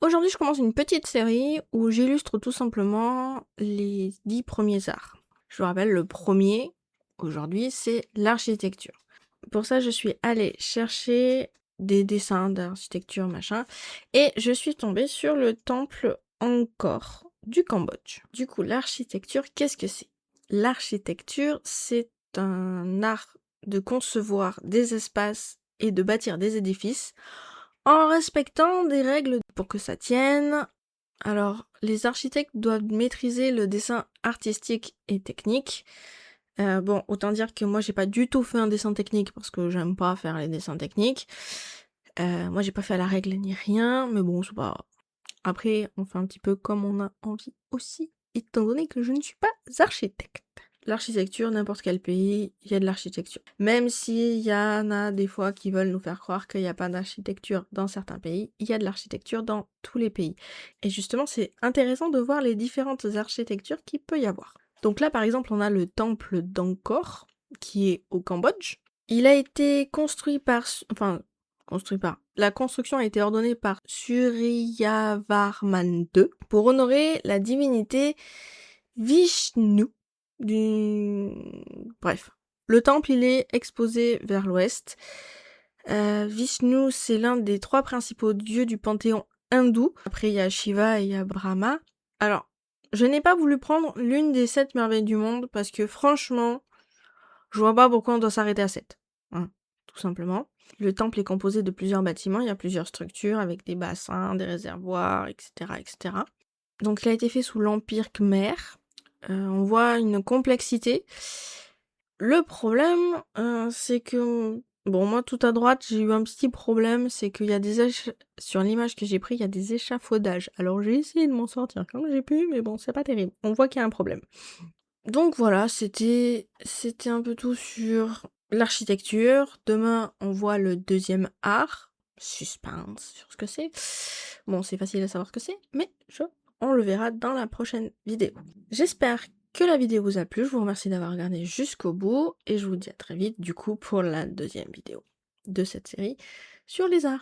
Aujourd'hui, je commence une petite série où j'illustre tout simplement les 10 premiers arts. Je vous rappelle, le premier, aujourd'hui, c'est l'architecture. Pour ça, je suis allée chercher des dessins d'architecture, machin, et je suis tombée sur le temple Angkor du Cambodge. Du coup, l'architecture, qu'est-ce que c'est? L'architecture, c'est un art de concevoir des espaces et de bâtir des édifices en respectant des règles pour que ça tienne. Alors, les architectes doivent maîtriser le dessin artistique et technique. Bon, autant dire que moi, j'ai pas du tout fait un dessin technique parce que j'aime pas faire les dessins techniques. Moi, j'ai pas fait à la règle ni rien, mais bon, c'est pas... Après, on fait un petit peu comme on a envie aussi, étant donné que je ne suis pas architecte. L'architecture, n'importe quel pays, il y a de l'architecture. Même s'il y en a des fois qui veulent nous faire croire qu'il n'y a pas d'architecture dans certains pays, il y a de l'architecture dans tous les pays. Et justement, c'est intéressant de voir les différentes architectures qu'il peut y avoir. Donc là, par exemple, on a le temple d'Angkor, qui est au Cambodge. Il a été construit par... La construction a été ordonnée par Suryavarman II pour honorer la divinité Vishnu. Bref. Le temple, il est exposé vers l'ouest. Vishnu, c'est l'un des 3 principaux dieux du panthéon hindou. Après, il y a Shiva et il y a Brahma. Alors, je n'ai pas voulu prendre l'une des 7 merveilles du monde parce que franchement, je vois pas pourquoi on doit s'arrêter à 7. Hein, tout simplement. Le temple est composé de plusieurs bâtiments, il y a plusieurs structures avec des bassins, des réservoirs, etc., etc. Donc il a été fait sous l'Empire Khmer. On voit une complexité. Le problème, c'est que... Bon, moi, tout à droite, j'ai eu un petit problème, c'est qu'il y a des... Sur l'image que j'ai prise, il y a des échafaudages. Alors j'ai essayé de m'en sortir comme j'ai pu, mais bon, c'est pas terrible. On voit qu'il y a un problème. Donc voilà, c'était un peu tout sur l'architecture. Demain, on voit le deuxième art. Suspense sur ce que c'est. Bon, c'est facile à savoir ce que c'est, mais on le verra dans la prochaine vidéo. J'espère que la vidéo vous a plu. Je vous remercie d'avoir regardé jusqu'au bout et je vous dis à très vite du coup pour la deuxième vidéo de cette série sur les arts.